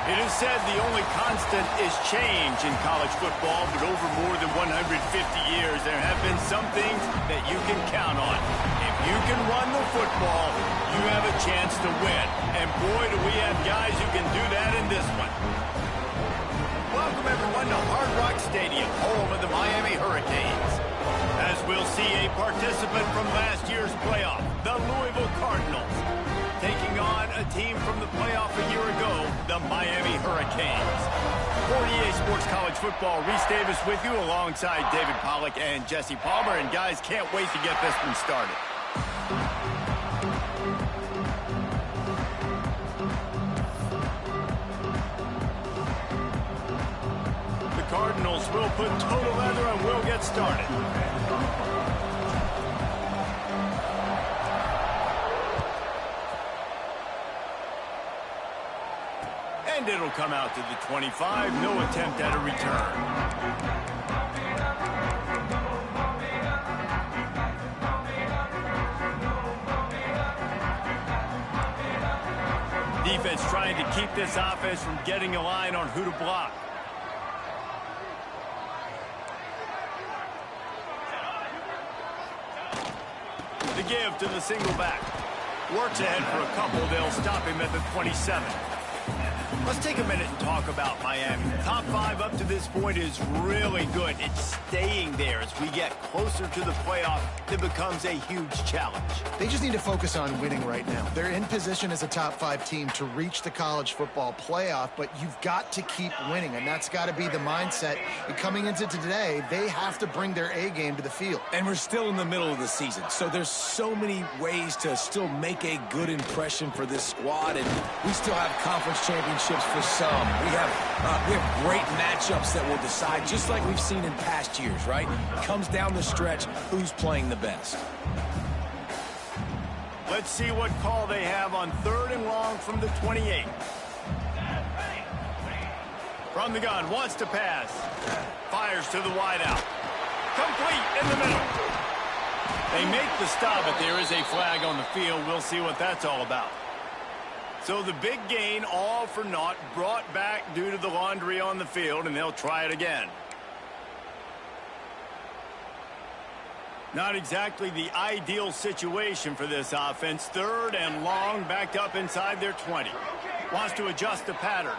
It is said the only constant is change in college football, but over more than 150 years, there have been some things that you can count on. If you can run the football, you have a chance to win. And boy, do we have guys who can do that in this one. Welcome, everyone, to Hard Rock Stadium, home of the Miami Hurricanes. As we'll see a participant from last year's playoff, the Louisville Cardinals, taking on a team from the playoff a year ago, the Miami Hurricanes. For EA Sports College Football, Reese Davis with you alongside David Pollack and Jesse Palmer. And guys, can't wait to get this one started. The Cardinals will put total leather and we'll get started. And it'll come out to the 25. No attempt at a return. Defense trying to keep this offense from getting a line on who to block. The give to the single back. Works ahead for a couple. They'll stop him at the 27. Let's take a minute and talk about Miami. Top 5 up to this point is really good. It's staying there as we get closer to the playoff. It becomes a huge challenge. They just need to focus on winning right now. They're in position as a top 5 team to reach the college football playoff, but you've got to keep winning, and that's got to be the mindset. And coming into today, they have to bring their A game to the field. And we're still in the middle of the season, so there's so many ways to still make a good impression for this squad, and we still have conference championships for some. We have great matchups that will decide, just like we've seen in past years, right? It comes down the stretch, who's playing the best. Let's see what call they have on 3rd and long from the 28. From the gun, wants to pass. Fires to the wideout. Complete in the middle. They make the stop, but there is a flag on the field. We'll see what that's all about. So the big gain, all for naught, brought back due to the laundry on the field, and they'll try it again. Not exactly the ideal situation for this offense. 3rd and long, backed up inside their 20. Wants to adjust the pattern.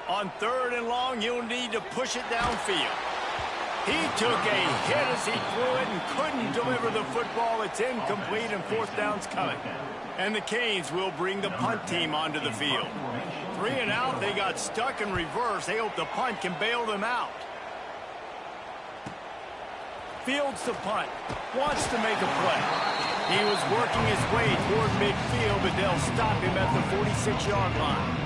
On 3rd and long, you'll need to push it downfield. He took a hit as he threw it and couldn't deliver the football. It's incomplete, and 4th down's coming. And the Canes will bring the punt team onto the field. 3 and out, they got stuck in reverse. They hope the punt can bail them out. Fields the punt. Wants to make a play. He was working his way toward midfield, but they'll stop him at the 46-yard line.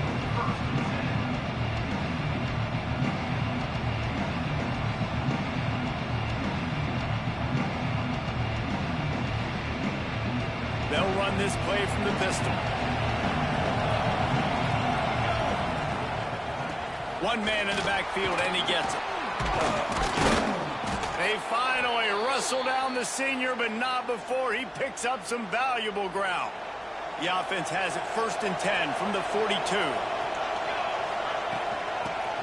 They'll run this play from the pistol. One man in the backfield, and he gets it. They finally wrestle down the senior, but not before he picks up some valuable ground. The offense has it 1st and 10 from the 42.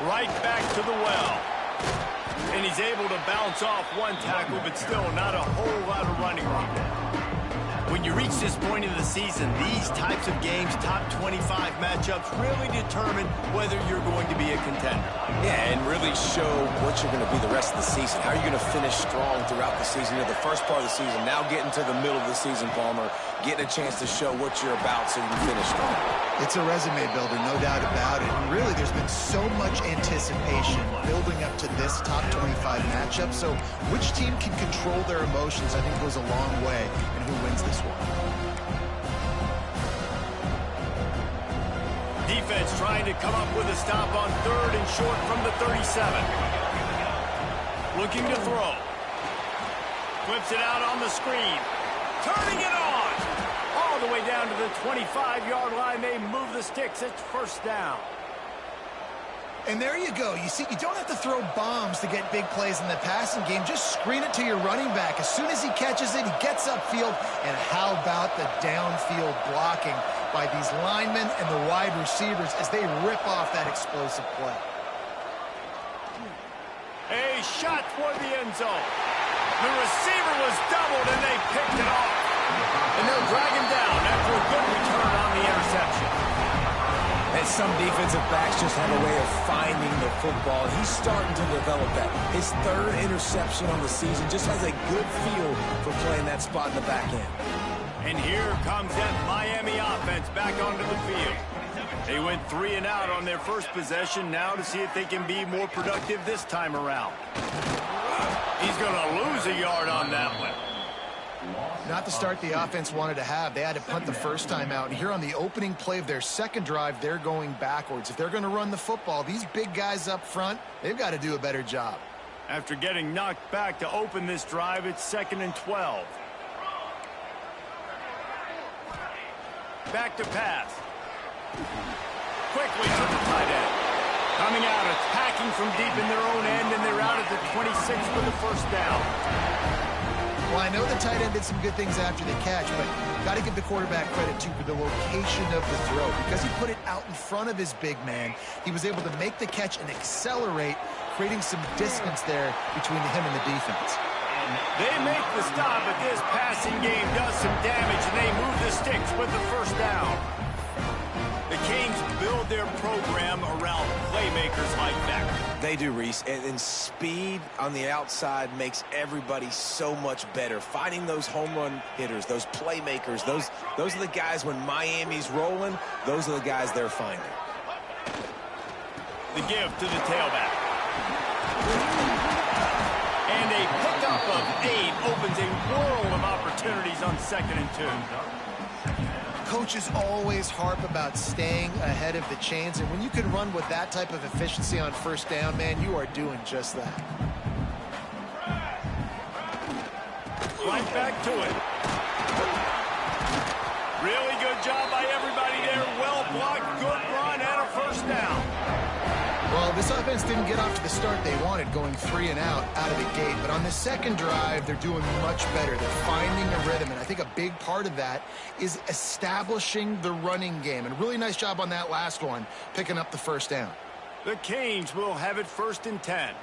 Right back to the well. And he's able to bounce off one tackle, but still not a whole lot of running room. When you reach this point in the season, these types of games, top 25 matchups, really determine whether you're going to be a contender. Yeah, and really show what you're going to be the rest of the season. How are you going to finish strong throughout the season? You're the first part of the season, now getting to the middle of the season, Palmer, getting a chance to show what you're about so you can finish strong. It's a resume builder, no doubt about it. And really, there's been so much anticipation building up to this top 25 matchup. So which team can control their emotions, I think, goes a long way in who wins this one. Defense trying to come up with a stop on 3rd and short from the 37. Looking to throw. Flips it out on the screen. Turning it on. All the way down to the 25-yard line. They move the sticks. It's 1st down. And there you go. You see, you don't have to throw bombs to get big plays in the passing game. Just screen it to your running back. As soon as he catches it, he gets upfield. And how about the downfield blocking by these linemen and the wide receivers as they rip off that explosive play? A shot toward the end zone. The receiver was doubled, and they picked it off. And they'll drag him down after a good return on the interception. And some defensive backs just have a way of finding the football. He's starting to develop that. His third interception on the season, just has a good feel for playing that spot in the back end. And here comes that Miami offense back onto the field. They went 3 and out on their first possession, now to see if they can be more productive this time around. He's going to lose a yard on that one. Not the start the offense wanted to have. They had to punt the first time out. And here on the opening play of their second drive, they're going backwards. If they're going to run the football, these big guys up front, they've got to do a better job. After getting knocked back to open this drive, it's 2nd and 12. Back to pass. Quickly to the tight end. Coming out, attacking from deep in their own end, and they're out at the 26 for the first down. Well, I know the tight end did some good things after the catch, but got to give the quarterback credit, too, for the location of the throw. Because he put it out in front of his big man, he was able to make the catch and accelerate, creating some distance there between him and the defense. They make the stop, but this passing game does some damage, and they move the sticks with the first down. The Canes build their program around playmakers like that. They do, Reese, and speed on the outside makes everybody so much better. Finding those home run hitters, those playmakers, those are the guys when Miami's rolling, those are the guys they're finding. The give to the tailback. And a pickup of 8 opens a world of opportunities on 2nd and 2. Coaches always harp about staying ahead of the chains, and when you can run with that type of efficiency on first down, man, you are doing just that. Right back to it. Really good job by everybody there. Well blocked, good run, and a first down. Well, this offense didn't get off to the start they wanted, going 3 and out of the gate. But on the second drive, they're doing much better. They're finding a rhythm, and I think a big part of that is establishing the running game. And a really nice job on that last one, picking up the first down. The Canes will have it 1st and 10.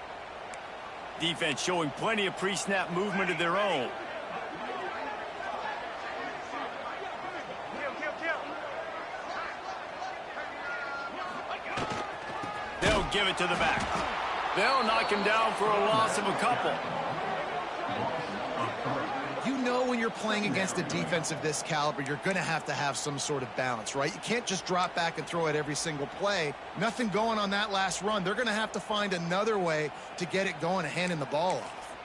Defense showing plenty of pre-snap movement of their own. They'll give it to the back. They'll knock him down for a loss of a couple. You know when you're playing against a defense of this caliber, you're going to have some sort of balance, right? You can't just drop back and throw it every single play. Nothing going on that last run. They're going to have to find another way to get it going and handing the ball off.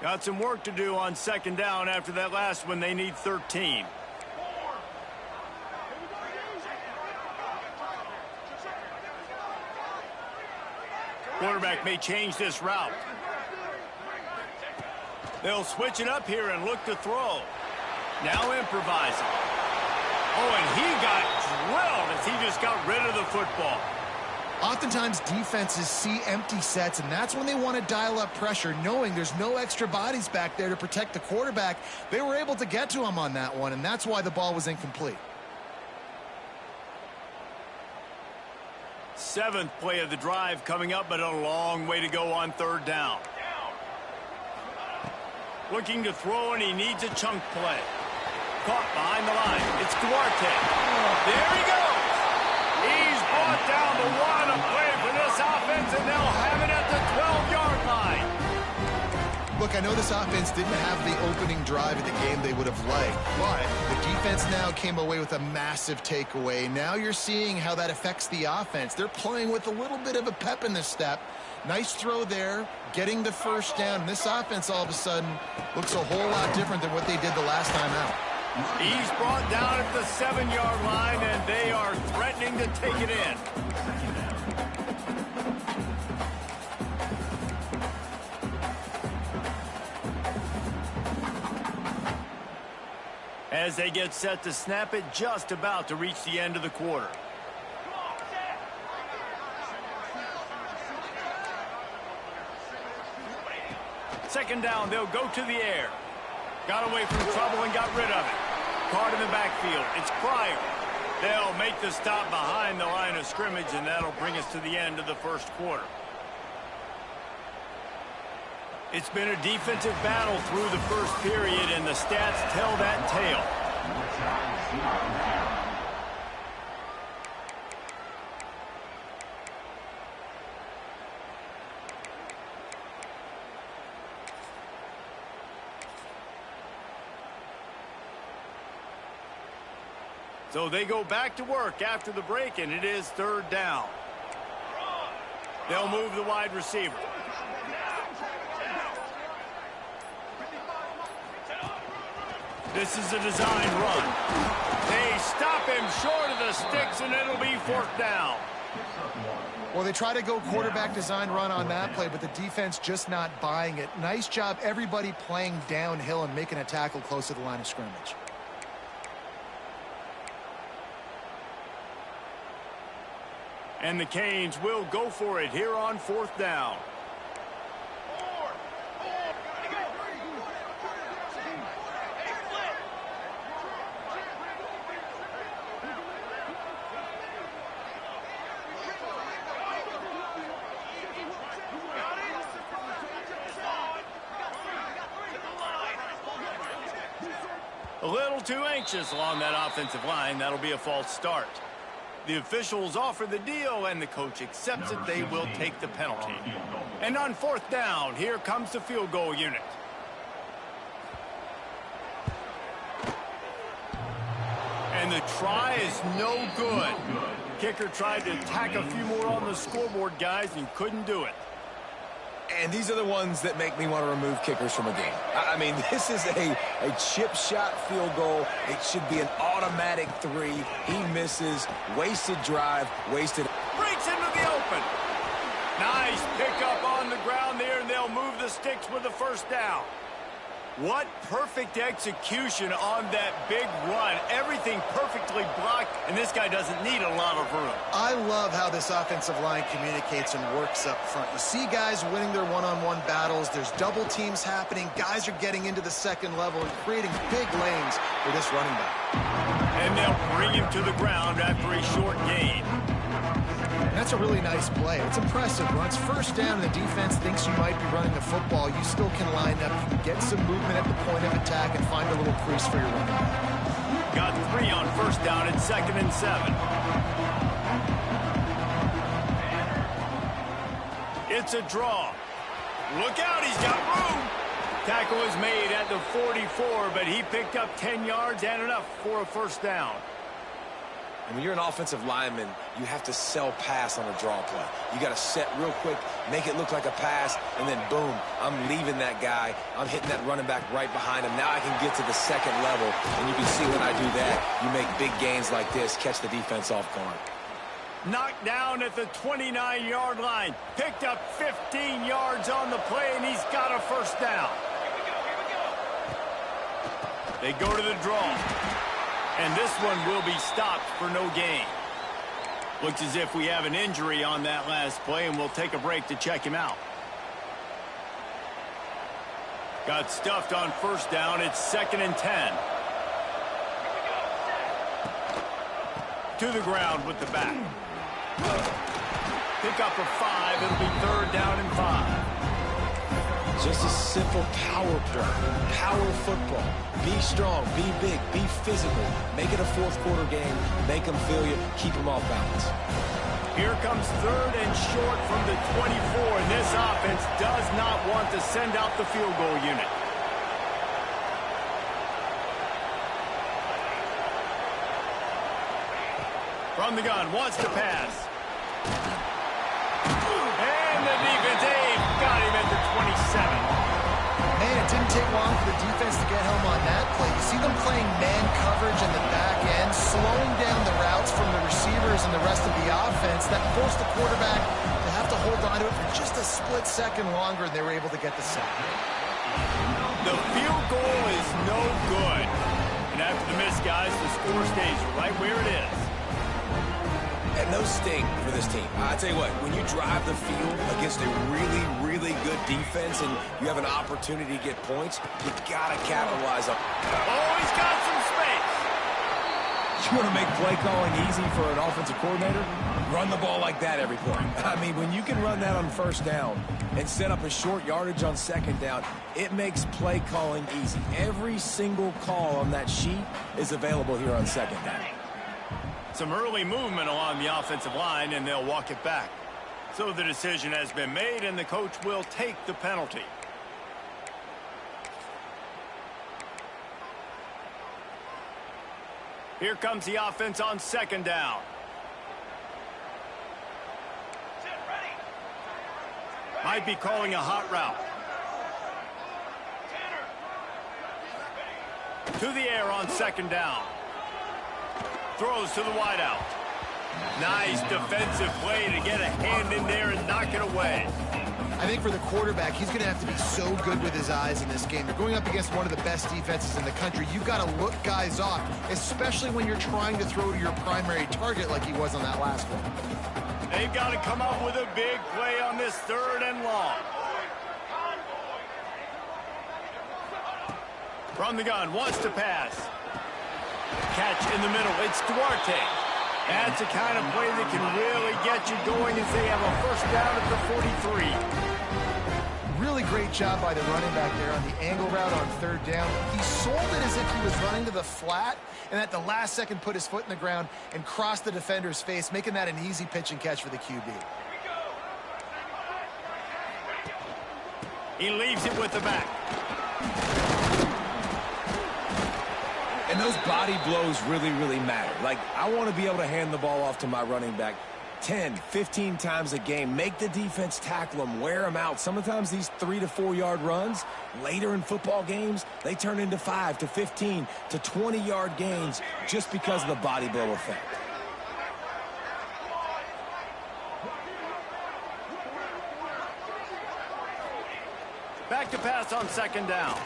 Got some work to do on 2nd down after that last one. They need 13. Quarterback may change this route. They'll switch it up here and look to throw. Now improvising. Oh, and he got drilled as he just got rid of the football. Oftentimes defenses see empty sets, and that's when they want to dial up pressure, knowing there's no extra bodies back there to protect the quarterback. They were able to get to him on that one, and that's why the ball was incomplete. 7th play of the drive coming up, but a long way to go on 3rd down. Looking to throw, and he needs a chunk play. Caught behind the line. It's Duarte. There he goes. He's brought down the 1, a play for this offense, and they'll have it at the 12-yard line. Look, I know this offense didn't have the opening drive of the game they would have liked, but the defense now came away with a massive takeaway. Now you're seeing how that affects the offense. They're playing with a little bit of a pep in the step. Nice throw there, getting the first down. And this offense all of a sudden looks a whole lot different than what they did the last time out. He's brought down at the 7-yard line, and they are threatening to take it in. As they get set to snap it, just about to reach the end of the quarter. second down, they'll go to the air. Got away from trouble and got rid of it. Caught in the backfield. It's Pryor. They'll make the stop behind the line of scrimmage, and that'll bring us to the end of the first quarter. It's been a defensive battle through the first period, and the stats tell that tale. So they go back to work after the break, and it is third down. They'll move the wide receiver. This is a design run. They stop him short of the sticks, and it'll be fourth down. Well, they try to go quarterback design run on that play, but the defense just not buying it. Nice job, everybody playing downhill and making a tackle close to the line of scrimmage. And the Canes will go for it here on fourth down. A little too anxious along that offensive line. That'll be a false start. The officials offer the deal, and the coach accepts it. They will take the penalty. And on fourth down, here comes the field goal unit. And the try is no good. Kicker tried to tack a few more on the scoreboard, guys, and couldn't do it. And these are the ones that make me want to remove kickers from a game. I mean, this is a chip shot field goal. It should be an automatic 3. He misses. Wasted drive. Wasted. Breaks into the open. Nice pickup on the ground there, and they'll move the sticks with the first down. What perfect execution on that big run. Everything perfectly blocked, and this guy doesn't need a lot of room. I love how this offensive line communicates and works up front. You see guys winning their one-on-one battles. There's double teams happening. Guys are getting into the second level and creating big lanes for this running back. And they'll bring him to the ground after a short gain. That's a really nice play. It's impressive. When it's first down and the defense thinks you might be running the football, you still can line up, you can get some movement at the point of attack, and find a little crease for your running back. Got 3 on first down at 2nd and 7. It's a draw. Look out, he's got room. Tackle was made at the 44, but he picked up 10 yards and enough for a first down. And when you're an offensive lineman, you have to sell pass on a draw play. You got to set real quick, make it look like a pass, and then boom, I'm leaving that guy. I'm hitting that running back right behind him. Now I can get to the second level, and you can see when I do that, you make big gains like this, catch the defense off guard. Knocked down at the 29-yard line. Picked up 15 yards on the play, and he's got a first down. They go to the draw. And this one will be stopped for no gain. Looks as if we have an injury on that last play, and we'll take a break to check him out. Got stuffed on first down. It's 2nd and 10. To the ground with the back. Pick up a 5. It'll be 3rd down and 5. Just a simple power play. Power football. Be strong, be big, be physical. Make it a fourth quarter game. Make them feel you. Keep them off balance. Here comes 3rd and short from the 24. And this offense does not want to send out the field goal unit. From the gun, wants to pass. And the defense, got him at the 27. Man, it didn't take long for the defense to get home on that play. You see them playing man coverage in the back end, slowing down the routes from the receivers and the rest of the offense. That forced the quarterback to have to hold on to it for just a split second longer, and they were able to get the sack. The field goal is no good. And after the miss, guys, the score stays right where it is. And no sting for this team. I tell you what, when you drive the field against a really, really good defense and you have an opportunity to get points, you got to capitalize on. Oh, he's got some space. You want to make play calling easy for an offensive coordinator? Run the ball like that every point. I mean, when you can run that on first down and set up a short yardage on second down, it makes play calling easy. Every single call on that sheet is available here on second down. Some early movement along the offensive line, and they'll walk it back. So the decision has been made, and the coach will take the penalty. Here comes the offense on second down. Might be calling a hot route. To the air on second down. Throws to the wideout. Nice defensive play to get a hand in there and knock it away. I think for the quarterback, he's going to have to be so good with his eyes in this game. You're going up against one of the best defenses in the country. You've got to look guys off, especially when you're trying to throw to your primary target like he was on that last one. They've got to come up with a big play on this third and long. From the gun, wants to pass. Catch in the middle, it's Duarte. That's the kind of play that can really get you going as they have a first down at the 43. Really great job by the running back there on the angle route on third down. He sold it as if he was running to the flat, and at the last second put his foot in the ground and crossed the defender's face, making that an easy pitch and catch for the QB. He leaves it with the back. And those body blows really, really matter. Like, I want to be able to hand the ball off to my running back 10, 15 times a game. Make the defense tackle them, wear them out. Sometimes these 3 to 4 yard runs, later in football games, they turn into 5 to 15 to 20 yard gains just because of the body blow effect. Back to pass on second down.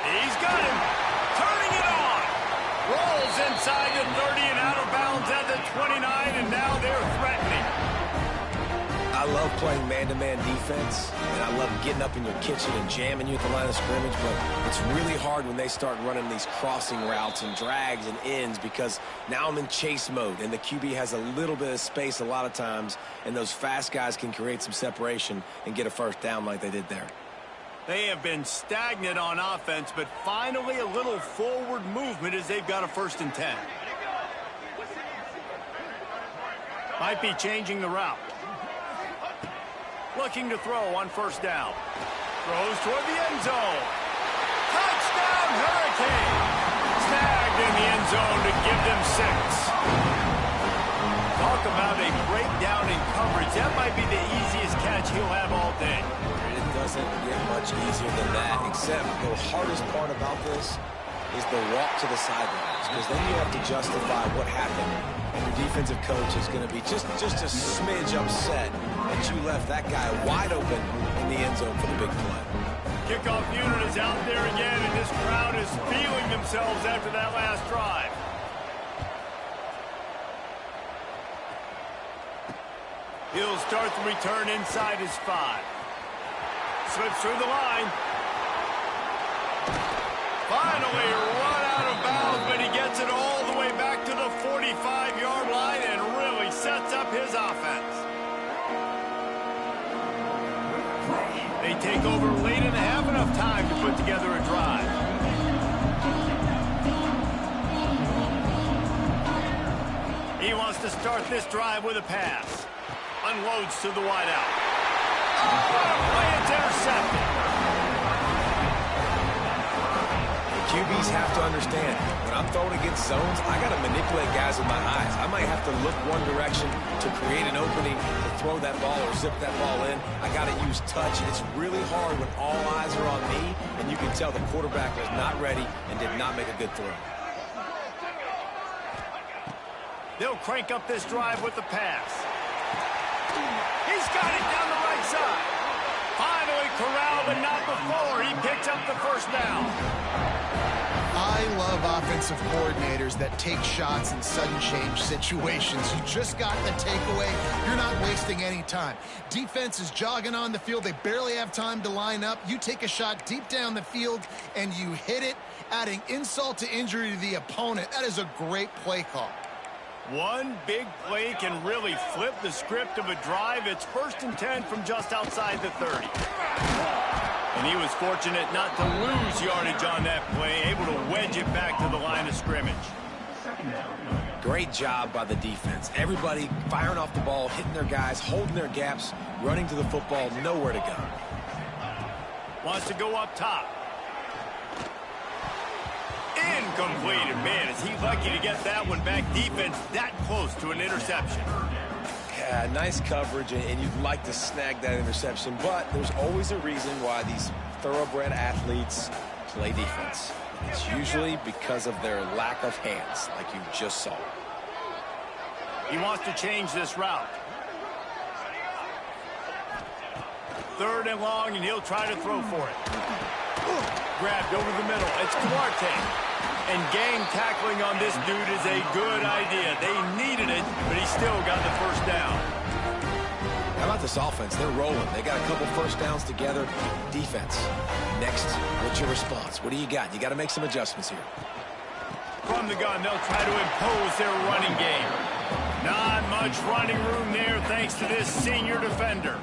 He's got him. Turning it on. Rolls inside the 30 and out of bounds at the 29, and now they're threatening. I love playing man-to-man defense, and I love getting up in your kitchen and jamming you at the line of scrimmage, but it's really hard when they start running these crossing routes and drags and ends because now I'm in chase mode, and the QB has a little bit of space a lot of times, and those fast guys can create some separation and get a first down like they did there. They have been stagnant on offense, but finally a little forward movement as they've got a 1st and 10. Might be changing the route. Looking to throw on first down. Throws toward the end zone. Touchdown, Hurricane! Snagged in the end zone to give them 6. Talk about a breakdown in coverage. That might be the easiest catch he'll have all day. Doesn't get much easier than that, except the hardest part about this is the walk to the sidelines, because then you have to justify what happened, and your defensive coach is going to be just a smidge upset that you left that guy wide open in the end zone for the big play. Kickoff unit is out there again, and this crowd is feeling themselves after that last drive. He'll start the return inside his 5. Slips through the line. Finally run out of bounds, but he gets it all the way back to the 45-yard line and really sets up his offense. They take over late and have enough time to put together a drive. He wants to start this drive with a pass. Unloads to the wideout. Play it's intercepted. The QBs have to understand, when I'm throwing against zones, I got to manipulate guys with my eyes. I might have to look one direction to create an opening to throw that ball or zip that ball in. I got to use touch. It's really hard when all eyes are on me, and you can tell the quarterback was not ready and did not make a good throw. They'll crank up this drive with the pass. He's got it down the right side. Finally corralled, but not before. He picks up the first down. I I love offensive coordinators that take shots in sudden change situations. You just got the takeaway. You're not wasting any time. Defense is jogging on the field. They barely have time to line up. You take a shot deep down the field, and you hit it, adding insult to injury to the opponent. That is a great play call. One big play can really flip the script of a drive. It's 1st and 10 from just outside the 30. And he was fortunate not to lose yardage on that play, able to wedge it back to the line of scrimmage. Great job by the defense. Everybody firing off the ball, hitting their guys, holding their gaps, running to the football, nowhere to go. Wants to go up top. Incomplete. And man, is he lucky to get that one back. Defense that close to an interception. Yeah, nice coverage, and you'd like to snag that interception, but there's always a reason why these thoroughbred athletes play defense. It's usually because of their lack of hands, like you just saw. He wants to change this route. 3rd and long, and he'll try to throw for it. Grabbed over the middle. It's Duarte. And gang tackling on this dude is a good idea. They needed it, but he still got the 1st down. How about this offense? They're rolling. They got a couple 1st downs together. Defense. Next, what's your response? What do you got? You got to make some adjustments here. From the gun, they'll try to impose their running game. Not much running room there thanks to this senior defender.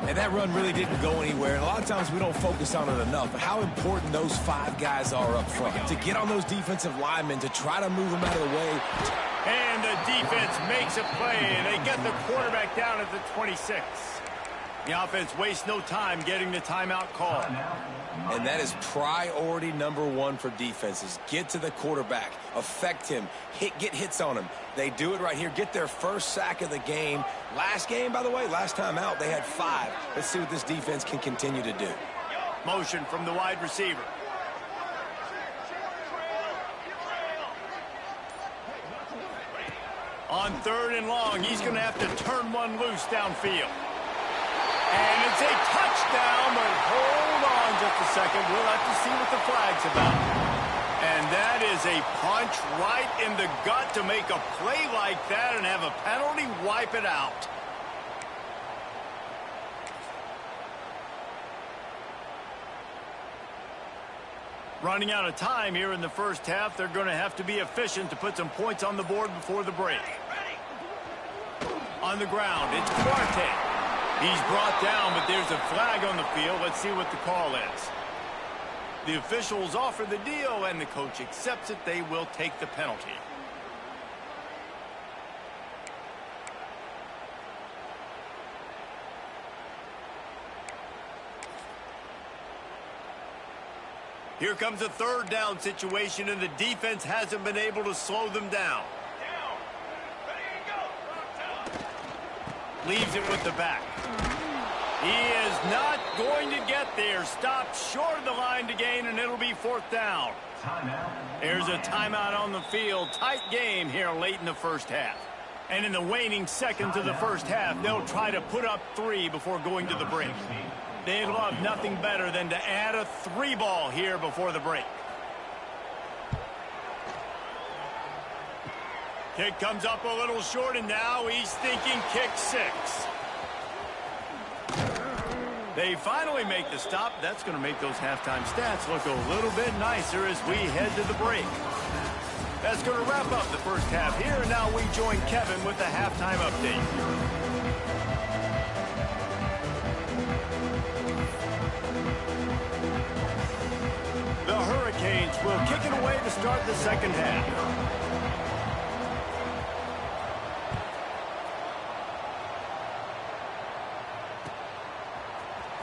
And that run really didn't go anywhere. And a lot of times we don't focus on it enough. But how important those 5 guys are up front. To get on those defensive linemen, to try to move them out of the way. And the defense makes a play, and they get the quarterback down at the 26. The offense wastes no time getting the timeout call. And that is priority number 1 for defenses. Get to the quarterback. Affect him. Get hits on him. They do it right here. Get their 1st sack of the game. Last game, by the way, last time out, they had 5. Let's see what this defense can continue to do. Motion from the wide receiver. On 3rd and long, he's going to have to turn one loose downfield. And it's a touchdown, but hold on just a second. We'll have to see what the flag's about. And that is a punch right in the gut to make a play like that and have a penalty wipe it out. Running out of time here in the 1st half. They're going to have to be efficient to put some points on the board before the break. On the ground, it's Duarte. He's brought down, but there's a flag on the field. Let's see what the call is. The officials offer the deal, and the coach accepts it. They will take the penalty. Here comes a 3rd down situation, and the defense hasn't been able to slow them down. Leaves it with the back. He is not going to get there. Stopped short of the line to gain, and it'll be 4th down. There's a timeout on the field. Tight game here late in the 1st half. And in the waning seconds of the 1st half, they'll try to put up 3 before going to the break. They'd love nothing better than to add a 3 ball here before the break. Kick comes up a little short, and now he's thinking kick 6. They finally make the stop. That's going to make those halftime stats look a little bit nicer as we head to the break. That's going to wrap up the 1st half here, and now we join Kevin with the halftime update. The Hurricanes will kick it away to start the 2nd half.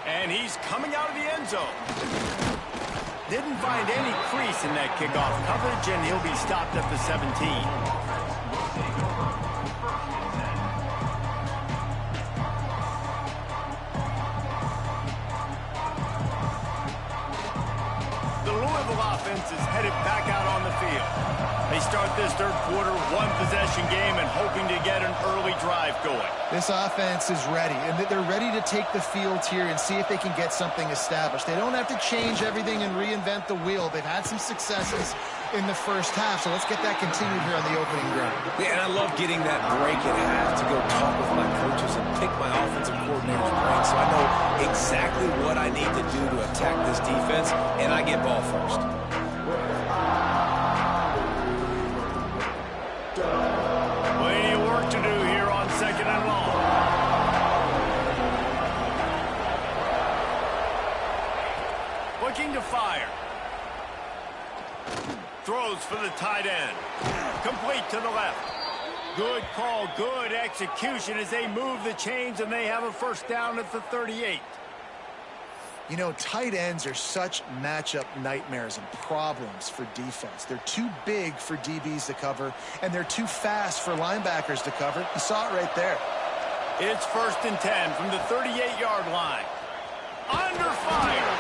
And he's coming out of the end zone. Didn't find any crease in that kickoff coverage, and he'll be stopped at the 17. The Louisville Louisville offense is headed back out on the field. They start this third quarter, one-possession game, and hoping to get an early drive going. This offense is ready, and they're ready to take the field here and see if they can get something established. They don't have to change everything and reinvent the wheel. They've had some successes in the first half, so let's get that continued here on the opening drive. Yeah, and I love getting that break at half to go talk with my coaches and pick my offensive coordinator's brain, so I know exactly what I need to do to attack this defense, and I get ball first. Plenty of work to do here on second and long. Looking to fire. Throws for the tight end. Complete to the left. Good call, good execution as they move the chains and they have a first down at the 38. You know, tight ends are such matchup nightmares and problems for defense. They're too big for DBs to cover, and they're too fast for linebackers to cover. You saw it right there. It's 1st and 10 from the 38-yard line. Under fire.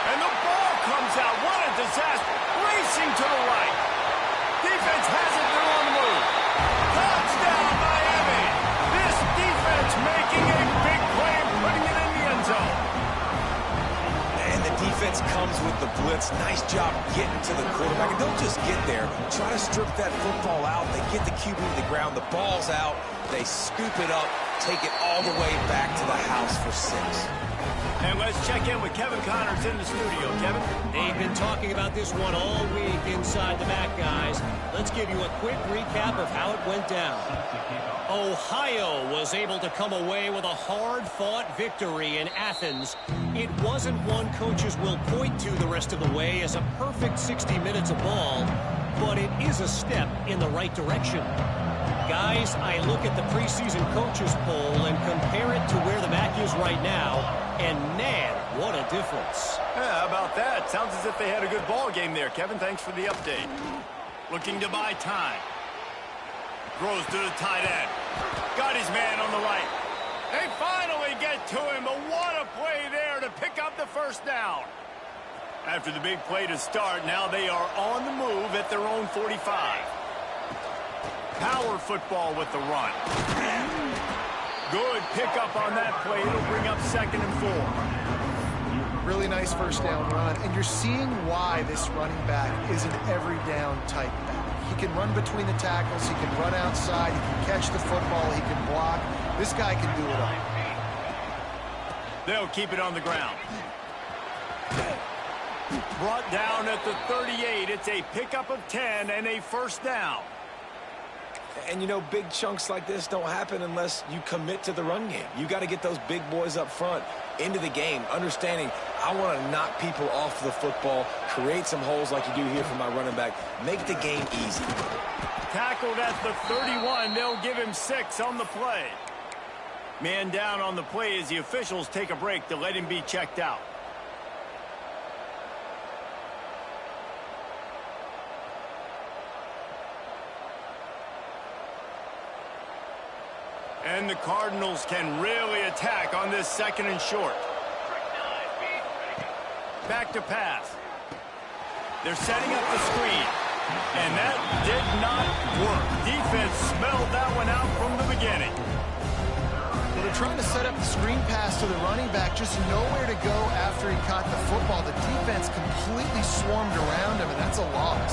And the ball comes out. What a disaster. Racing to the right. Defense has it. They're on the move. Touchdown, Miami. This defense making a big play and putting it in the end zone. And the defense comes with the blitz. Nice job getting to the quarterback. And don't just get there. Try to strip that football out. They get the QB to the ground. The ball's out. They scoop it up, take it all the way back to the house for 6. And let's check in with Kevin Connors in the studio. Kevin? They've been talking about this one all week inside the MAC, guys. Let's give you a quick recap of how it went down. Ohio was able to come away with a hard-fought victory in Athens. It wasn't one coaches will point to the rest of the way as a perfect 60 minutes of ball, but it is a step in the right direction. Guys, I look at the preseason coaches poll and compare it to where the MAC is right now, and man, what a difference. Yeah, how about that? Sounds as if they had a good ball game there. Kevin, thanks for the update. Looking to buy time. Throws to the tight end. Got his man on the right. They finally get to him, but what a play there to pick up the first down. After the big play to start, now they are on the move at their own 45. Power football with the run. Good pickup on that play. It'll bring up 2nd and 4. Really nice first down run, and you're seeing why this running back is an every down type back. He can run between the tackles, he can run outside, he can catch the football, he can block. This guy can do it all. They'll keep it on the ground. Brought down at the 38. It's a pickup of 10 and a first down. And, you know, big chunks like this don't happen unless you commit to the run game. You got to get those big boys up front into the game, understanding I want to knock people off the football, create some holes like you do here for my running back, make the game easy. Tackled at the 31. They'll give him 6 on the play. Man down on the play as the officials take a break to let him be checked out. And the Cardinals can really attack on this 2nd and short. Back to pass. They're setting up the screen. And that did not work. Defense smelled that one out from the beginning. Well, they're trying to set up the screen pass to the running back, just nowhere to go after he caught the football. The defense completely swarmed around him, and that's a loss.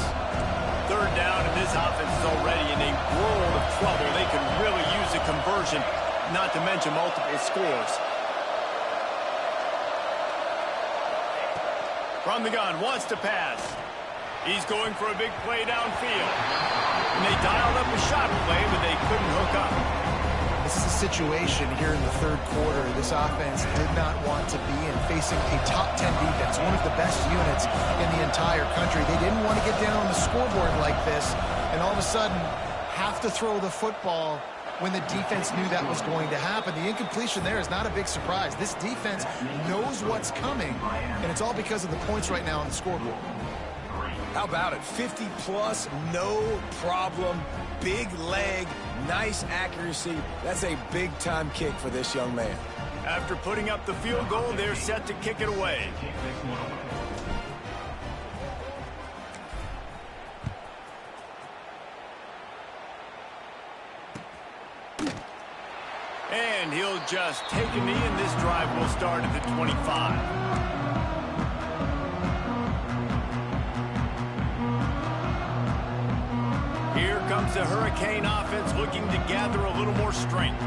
3rd down, and this offense is already in a world of trouble. They could really use a conversion, not to mention multiple scores. From the gun, wants to pass. He's going for a big play downfield. And they dialed up a shot play, but they couldn't hook up. This is a situation here in the 3rd quarter this offense did not want to be in, facing a top 10 defense, one of the best units in the entire country. They didn't want to get down on the scoreboard like this and all of a sudden have to throw the football when the defense knew that was going to happen. The incompletion there is not a big surprise. This defense knows what's coming, and it's all because of the points right now on the scoreboard. How about it? 50-plus, no problem. Big leg, nice accuracy. That's a big-time kick for this young man. After putting up the field goal, they're set to kick it away. And he'll just take a knee, and this drive will start at the 25. Here comes the Hurricane offense looking to gather a little more strength.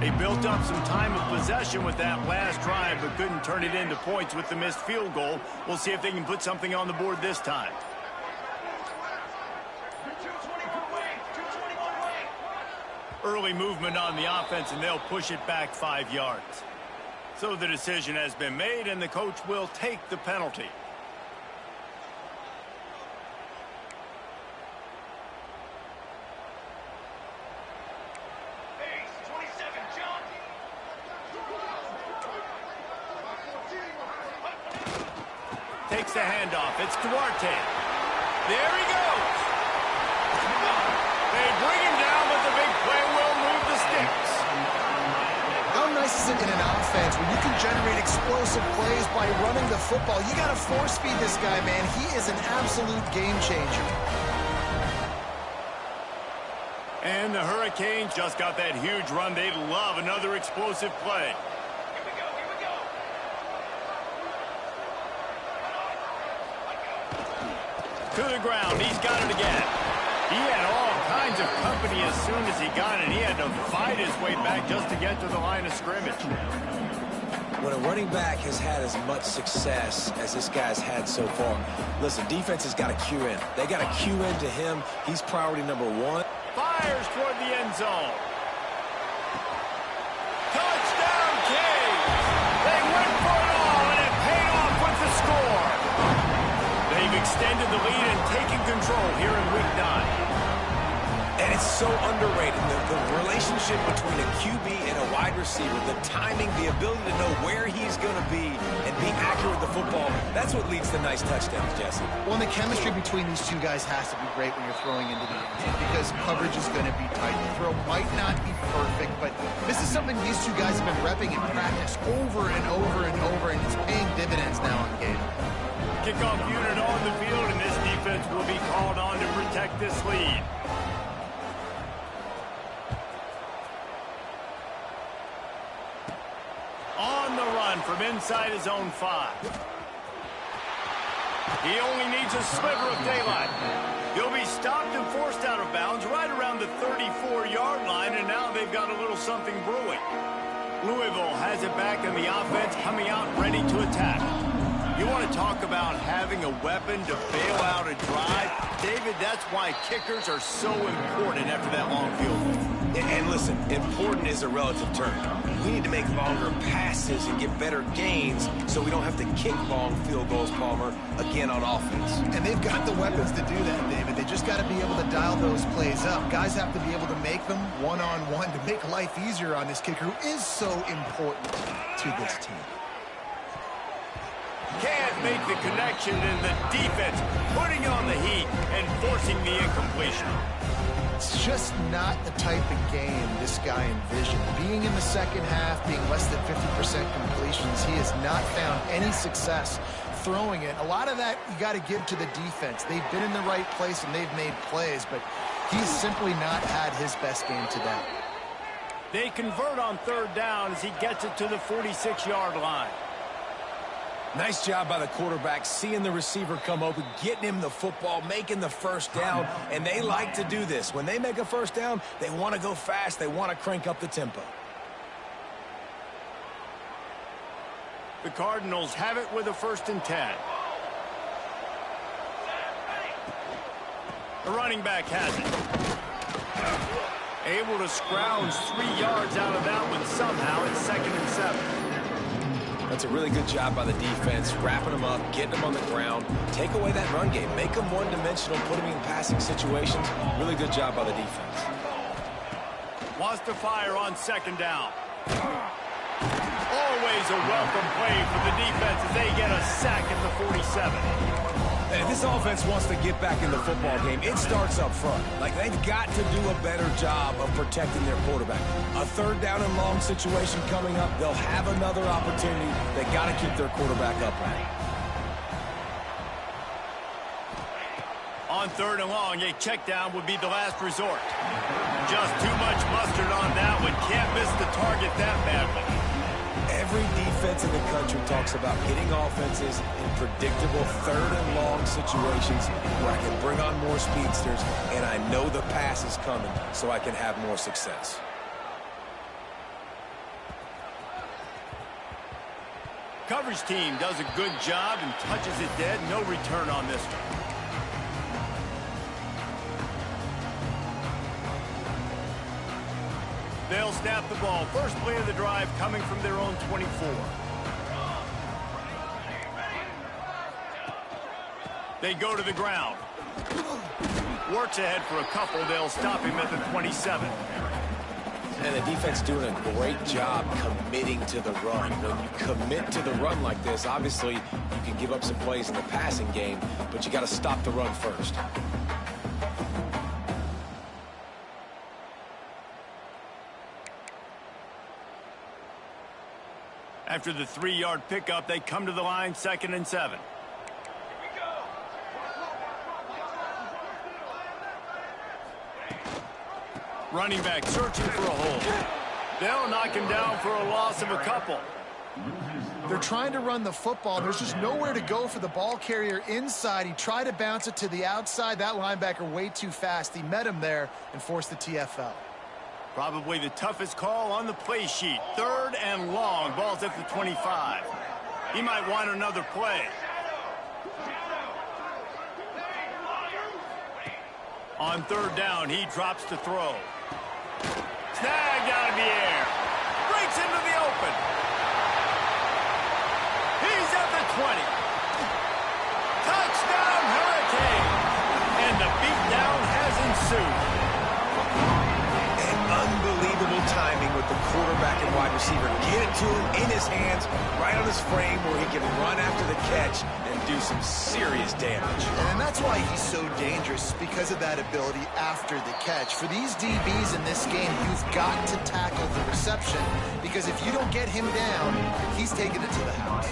They built up some time of possession with that last drive, but couldn't turn it into points with the missed field goal. We'll see if they can put something on the board this time. Early movement on the offense, and they'll push it back 5 yards. So the decision has been made, and the coach will take the penalty. Takes the handoff. It's Duarte. There he goes. They bring him down, but the big play will move the sticks. How nice is it in an offense where you can generate explosive plays by running the football? You got to force feed this guy, man. He is an absolute game changer. And the Hurricanes just got that huge run. They'd love another explosive play. To the ground. He's got it again. He had all kinds of company as soon as he got it. He had to fight his way back just to get to the line of scrimmage. When a running back has had as much success as this guy's had so far, listen, defense has got to cue in. They got to cue in to him. He's priority number one. Fires toward the end zone. Touchdown, Kings! They went for it all, and it paid off with the score. They've extended the lead and taken control here in Week 9. And it's so underrated. The relationship between a QB and a wide receiver, the timing, the ability to know where he's going to be and be accurate with the football, that's what leads to nice touchdowns, Jesse. Well, and the chemistry between these two guys has to be great when you're throwing into the end zone because coverage is going to be tight. The throw might not be perfect, but this is something these two guys have been repping in practice over and over and over, and it's paying dividends now in the game. Kickoff unit on the field, and this defense will be called on to protect this lead. On the run from inside his own 5. He only needs a sliver of daylight. He'll be stopped and forced out of bounds right around the 34-yard line, and now they've got a little something brewing. Louisville has it back, and the offense coming out ready to attack. You want to talk about having a weapon to bail out a drive? David, that's why kickers are so important after that long field goal. And listen, important is a relative term. We need to make longer passes and get better gains so we don't have to kick long field goals, Palmer, again on offense. And they've got the weapons to do that, David. They just got to be able to dial those plays up. Guys have to be able to make them one-on-one to make life easier on this kicker who is so important to this team. Can't make the connection, and the defense putting on the heat and forcing the incompletion. It's just not the type of game this guy envisioned. Being in the second half, being less than 50% completions, he has not found any success throwing it. A lot of that you got to give to the defense. They've been in the right place and they've made plays, but he's simply not had his best game today. They convert on third down as he gets it to the 46-yard line. Nice job by the quarterback, seeing the receiver come open, getting him the football, making the first down, and they like to do this. When they make a first down, they want to go fast. They want to crank up the tempo. The Cardinals have it with a 1st and 10. The running back has it. Able to scrounge 3 yards out of that one somehow. It's 2nd and 7. That's a really good job by the defense, wrapping them up, getting them on the ground. Take away that run game. Make them one-dimensional, put them in passing situations. Really good job by the defense. Wants to fire on 2nd down. Always a welcome play for the defense as they get a sack at the 47. And if this offense wants to get back in the football game, it starts up front. Like, they've got to do a better job of protecting their quarterback. A 3rd down and long situation coming up, they'll have another opportunity. They got to keep their quarterback upright. On 3rd and long, a check down would be the last resort. Just too much mustard on that one. Can't miss the target that badly. Every defense in the country talks about getting offenses in predictable 3rd and long situations where I can bring on more speedsters and I know the pass is coming so I can have more success. Coverage team does a good job and touches it dead. No return on this one. They'll snap the ball. First play of the drive coming from their own 24. They go to the ground. Works ahead for a couple. They'll stop him at the 27. And the defense doing a great job committing to the run. When you commit to the run like this, obviously you can give up some plays in the passing game, but you got to stop the run first. After the 3-yard pickup, they come to the line, 2nd and 7. Running back searching for a hole. They'll knock him down for a loss of a couple. They're trying to run the football. There's just nowhere to go for the ball carrier inside. He tried to bounce it to the outside. That linebacker way too fast. He met him there and forced the TFL. Probably the toughest call on the play sheet. 3rd and long. Ball's at the 25. He might want another play. On 3rd down, he drops to throw. Snagged out of the air. Breaks into the open. He's at the 20. Touchdown, Hurricane. And the beatdown has ensued. Unbelievable timing with the quarterback and wide receiver. Get it to him in his hands, right on his frame where he can run after the catch and do some serious damage. And that's why he's so dangerous, because of that ability after the catch. For these DBs in this game, you've got to tackle the reception, because if you don't get him down, he's taking it to the house.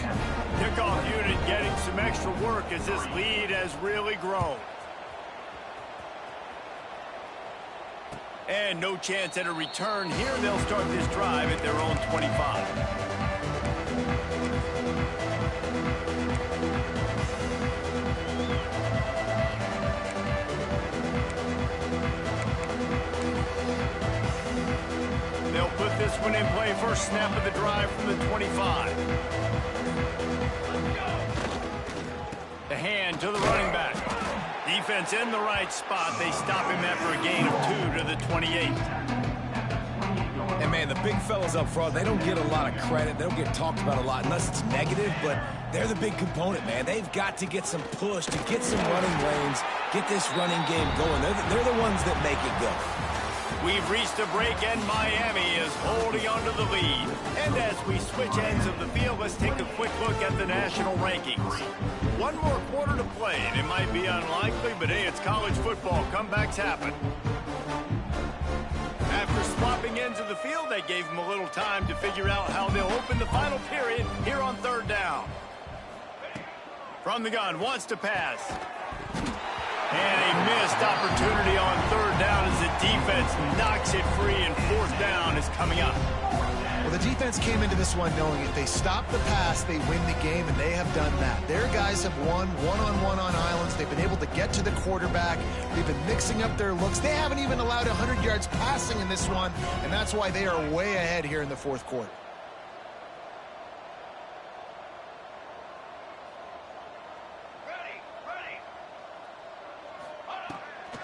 Kickoff unit getting some extra work as this lead has really grown. And no chance at a return here. They'll start this drive at their own 25. They'll put this one in play. First snap of the drive from the 25. The hand to the running back. Defense in the right spot. They stop him after a gain of 2 to the 28. And, man, the big fellas up front, they don't get a lot of credit. They don't get talked about a lot unless it's negative, but they're the big component, man. They've got to get some push to get some running lanes, get this running game going. They're the ones that make it go. We've reached a break, and Miami is holding on to the lead. And as we switch ends of the field, let's take a quick look at the national rankings. One more quarter to play, and it might be unlikely, but hey, it's college football. Comebacks happen. After swapping ends of the field, they gave them a little time to figure out how they'll open the final period here on 3rd down. From the gun, wants to pass. And a missed opportunity on 3rd down as the defense knocks it free, and 4th down is coming up. Well, the defense came into this one knowing if they stop the pass, they win the game, and they have done that. Their guys have won one-on-one on islands. They've been able to get to the quarterback. They've been mixing up their looks. They haven't even allowed 100 yards passing in this one, and that's why they are way ahead here in the 4th quarter.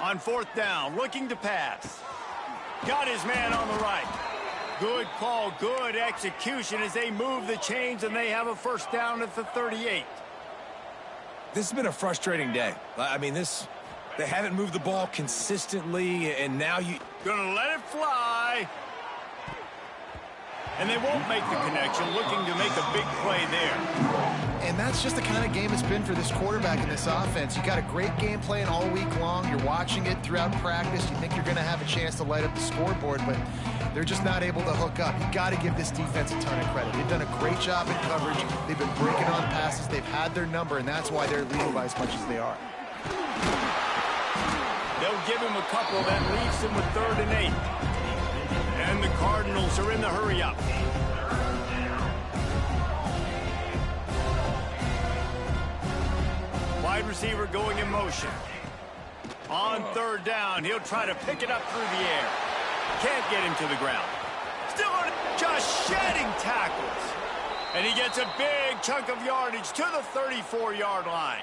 On 4th down, looking to pass. Got his man on the right. Good call, good execution as they move the chains, and they have a 1st down at the 38. This has been a frustrating day. I mean, they haven't moved the ball consistently, and now you... Gonna let it fly. And they won't make the connection, looking to make a big play there. And that's just the kind of game it's been for this quarterback in this offense. You got a great game plan all week long. You're watching it throughout practice. You think you're going to have a chance to light up the scoreboard, but they're just not able to hook up. You got to give this defense a ton of credit. They've done a great job in coverage. They've been breaking on passes. They've had their number, and that's why they're leading by as much as they are. They'll give him a couple that leaves him with 3rd and 8. And the Cardinals are in the hurry-up. Wide receiver going in motion. On 3rd down, he'll try to pick it up through the air. Can't get him to the ground. Still on it, just shedding tackles. And he gets a big chunk of yardage to the 34-yard line.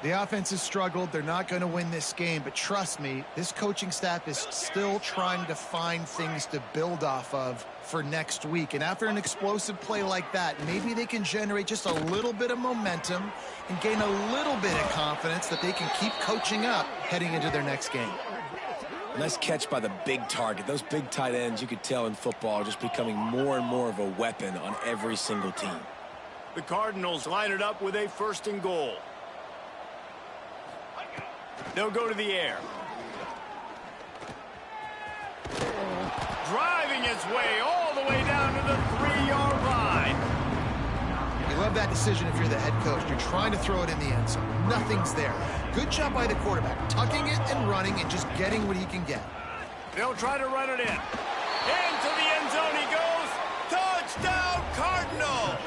The offense has struggled. They're not going to win this game, but trust me, this coaching staff is still trying to find things to build off of for next week. And after an explosive play like that, maybe they can generate just a little bit of momentum and gain a little bit of confidence that they can keep coaching up heading into their next game. Nice catch by the big target. Those big tight ends, you could tell in football, are just becoming more and more of a weapon on every single team. The Cardinals line it up with a 1st and goal. They'll go to the air. Driving his way all the way down to the 3-yard line. You love that decision if you're the head coach. You're trying to throw it in the end zone. Nothing's there. Good job by the quarterback, tucking it and running and just getting what he can get. They'll try to run it in. Into the end zone he goes. Touchdown, Cardinals!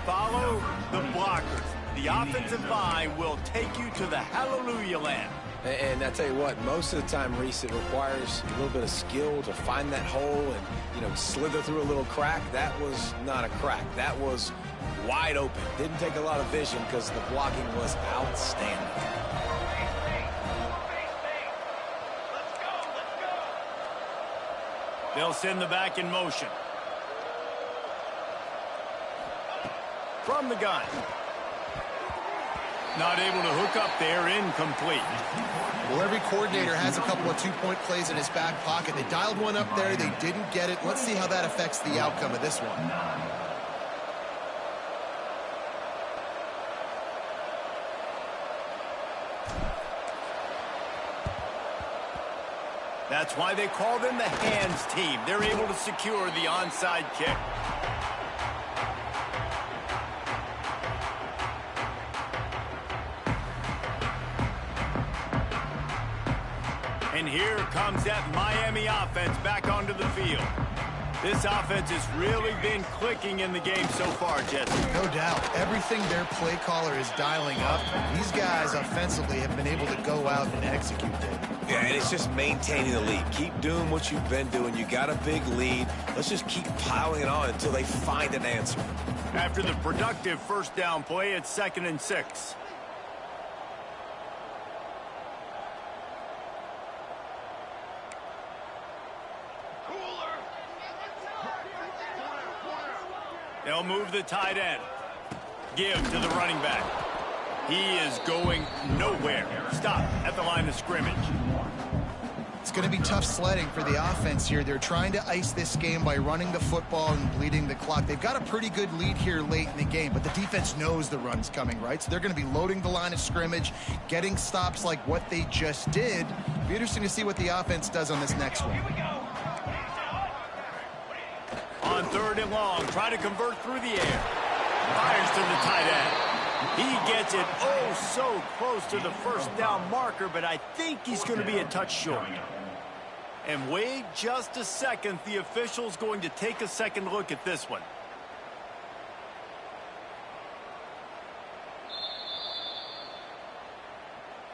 Follow the blockers. The offensive line will take you to the hallelujah land. And I tell you what, most of the time, Reese, it requires a little bit of skill to find that hole and, slither through a little crack. That was not a crack. That was wide open. Didn't take a lot of vision because the blocking was outstanding. They'll send the back in motion. From the gun. Not able to hook up there, incomplete. Well, every coordinator has a couple of 2-point plays in his back pocket. They dialed one up there. They didn't get it. Let's see how that affects the outcome of this one. That's why they call them the hands team. They're able to secure the onside kick. And here comes that Miami offense back onto the field. This offense has really been clicking in the game so far, Jesse. No doubt. Everything their play caller is dialing up, these guys offensively have been able to go out and execute it. Yeah, and it's just maintaining the lead. Keep doing what you've been doing. You got a big lead. Let's just keep piling it on until they find an answer. After the productive 1st down play, it's 2nd and 6. They'll move the tight end. Give to the running back. He is going nowhere. Stop at the line of scrimmage. It's going to be tough sledding for the offense here. They're trying to ice this game by running the football and bleeding the clock. They've got a pretty good lead here late in the game, but the defense knows the run's coming, right? So they're going to be loading the line of scrimmage, getting stops like what they just did. It'll be interesting to see what the offense does on this next one. On 3rd and long, try to convert through the air. Fires to the tight end. He gets it so close to the 1st down marker, but I think he's going to be a touch short. And wait just a second. The official's going to take a second look at this one.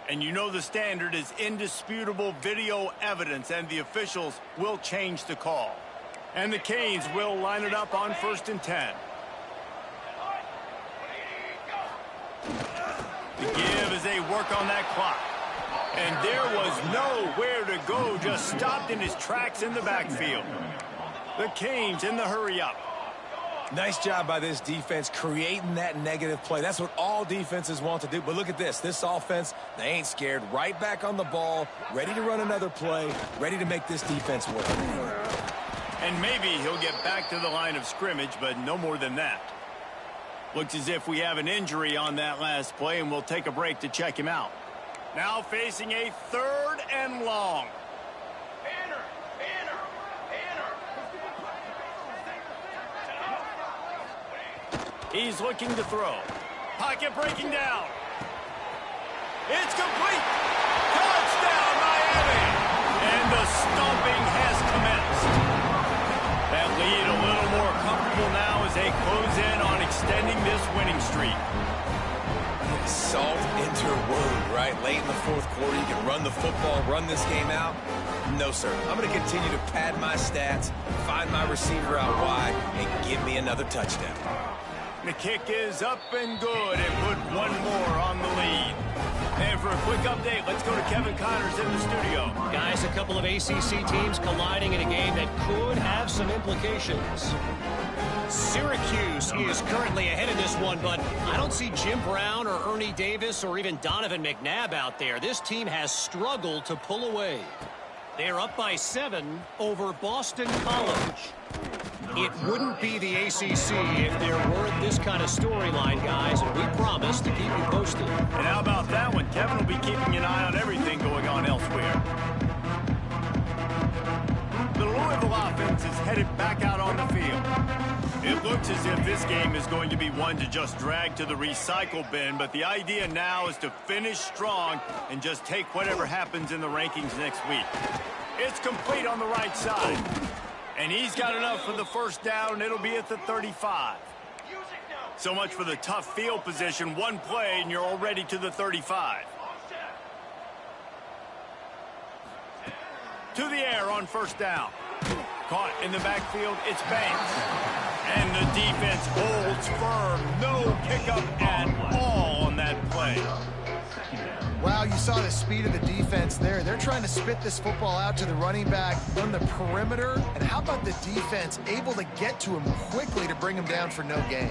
And you know the standard is indisputable video evidence, and the officials will change the call. And the Canes will line it up on 1st and 10. The give as they work on that clock. And there was nowhere to go, just stopped in his tracks in the backfield. The Canes in the hurry-up. Nice job by this defense creating that negative play. That's what all defenses want to do. But look at this. This offense, they ain't scared. Right back on the ball, ready to run another play, ready to make this defense work. And maybe he'll get back to the line of scrimmage, but no more than that. Looks as if we have an injury on that last play, and we'll take a break to check him out. Now facing a 3rd and long. He's looking to throw. Pocket breaking down. It's complete. Touchdown, Miami. And the stomping has commenced. That lead a little more comfortable now as they close in on extending this winning streak. Salt into a wound, right? Late in the fourth quarter, you can run the football, run this game out. No, sir. I'm going to continue to pad my stats, find my receiver out wide, and give me another touchdown. The kick is up and good and put one more on the lead. And for a quick update, let's go to Kevin Connors in the studio. Guys, a couple of ACC teams colliding in a game that could have some implications. Syracuse is currently ahead in this one, but I don't see Jim Brown or Ernie Davis or even Donovan McNabb out there. This team has struggled to pull away. They're up by 7 over Boston College. It wouldn't be the ACC if there weren't this kind of storyline, guys, and we promise to keep you posted. And how about that one? Kevin will be keeping an eye on everything going on elsewhere. The Louisville offense is headed back out on the field. It looks as if this game is going to be one to just drag to the recycle bin, but the idea now is to finish strong and just take whatever happens in the rankings next week. It's complete on the right side. And he's got enough for the first down. It'll be at the 35. So much for the tough field position. One play, and you're already to the 35. To the air on first down. Caught in the backfield. It's Banks. And the defense holds firm. No pickup at all on that play. Wow, you saw the speed of the defense there. They're trying to spit this football out to the running back on the perimeter. And how about the defense able to get to him quickly to bring him down for no gain?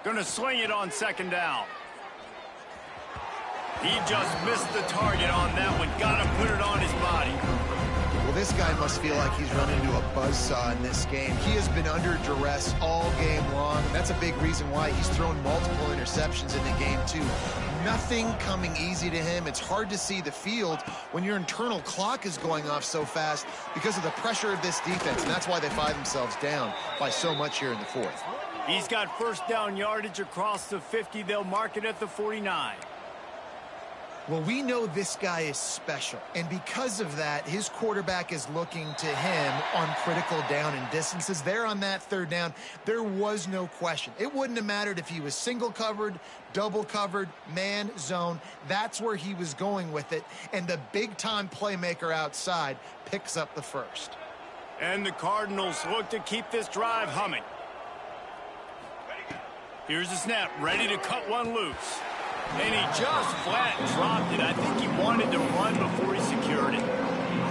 Going to sling it on second down. He just missed the target on that one. Got to put it on his body. Well, this guy must feel like he's run into a buzzsaw in this game. He has been under duress all game long. That's a big reason why he's thrown multiple interceptions in the game, too. Nothing coming easy to him. It's hard to see the field when your internal clock is going off so fast because of the pressure of this defense, and that's why they find themselves down by so much here in the fourth. He's got first down yardage across the 50. They'll mark it at the 49. Well, we know this guy is special, and because of that, his quarterback is looking to him on critical down and distances. There on that third down, there was no question. It wouldn't have mattered if he was single covered, double covered, man, zone. That's where he was going with it, and the big-time playmaker outside picks up the first. And the Cardinals look to keep this drive humming. Here's the snap, ready to cut one loose. And he just flat dropped it. I think he wanted to run before he secured it.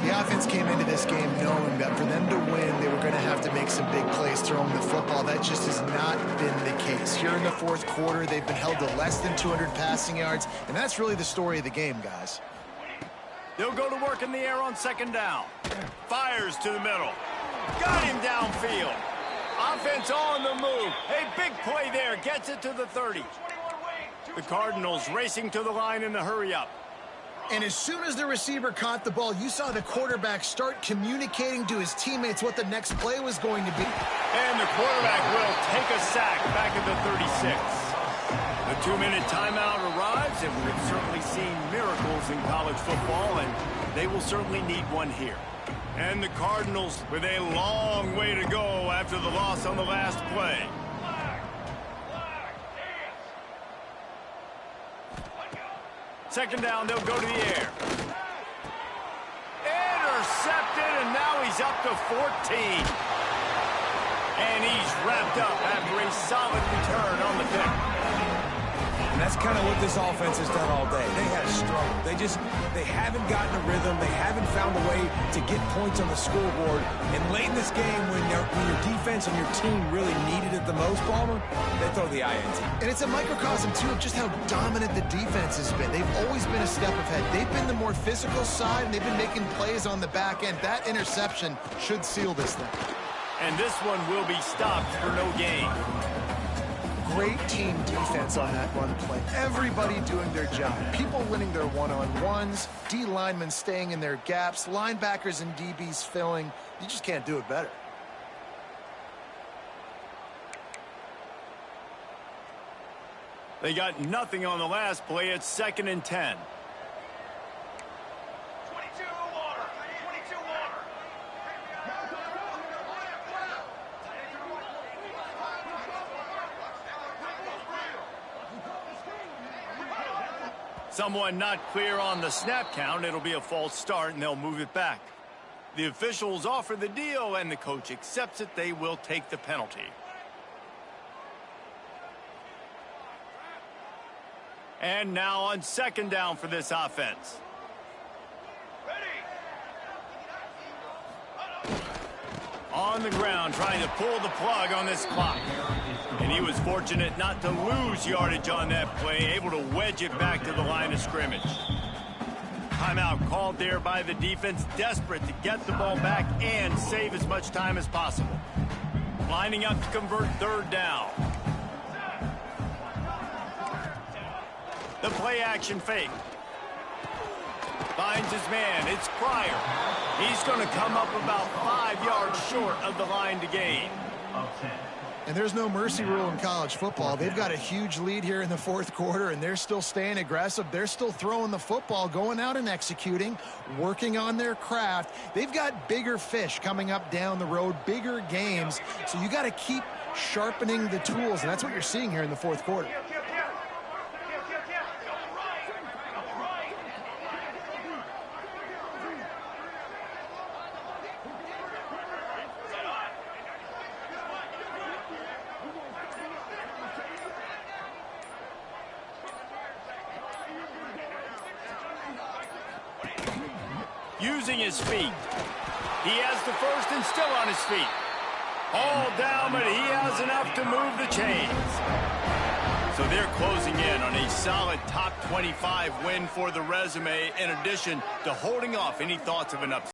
The offense came into this game knowing that for them to win, they were going to have to make some big plays throwing the football. That just has not been the case. Here in the fourth quarter, they've been held to less than 200 passing yards, and that's really the story of the game, guys. They'll go to work in the air on second down. Fires to the middle. Got him downfield. Offense on the move. Hey, big play there. Gets it to the 30. The Cardinals racing to the line in the hurry-up. And as soon as the receiver caught the ball, you saw the quarterback start communicating to his teammates what the next play was going to be. And the quarterback will take a sack back at the 36. The 2-minute timeout arrives, and we've certainly seen miracles in college football, and they will certainly need one here. And the Cardinals with a long way to go after the loss on the last play. Second down, they'll go to the air. Intercepted, and now he's up to 14. And he's wrapped up after a solid return on the pick. And that's kind of what this offense has done all day. They have struggled. They haven't gotten a rhythm. They haven't found a way to get points on the scoreboard. And late in this game, when your defense and your team really needed it the most, Palmer, they throw the INT. And it's a microcosm, too, of just how dominant the defense has been. They've always been a step ahead. They've been the more physical side, and they've been making plays on the back end. That interception should seal this thing. And this one will be stopped for no gain. Great team defense on that run play. Everybody doing their job. People winning their one-on-ones, D linemen staying in their gaps, linebackers and DBs filling. You just can't do it better. They got nothing on the last play. It's 2nd and 10. Someone not clear on the snap count. It'll be a false start, and they'll move it back. The officials offer the deal, and the coach accepts it. They will take the penalty. And now on 2nd down for this offense. On the ground, trying to pull the plug on this clock. And he was fortunate not to lose yardage on that play, able to wedge it back to the line of scrimmage. Timeout called there by the defense, desperate to get the ball back and save as much time as possible. Lining up to convert 3rd down. The play action fake. Finds his man. It's Pryor. He's going to come up about 5 yards short of the line to gain. And there's no mercy rule in college football. They've got a huge lead here in the 4th quarter, and they're still staying aggressive. They're still throwing the football, going out and executing, working on their craft. They've got bigger fish coming up down the road, bigger games. So you got to keep sharpening the tools, and that's what you're seeing here in the 4th quarter. Using his feet. He has the first and still on his feet. All down, but he has enough to move the chains. So they're closing in on a solid top 25 win for the resume, in addition to holding off any thoughts of an upset.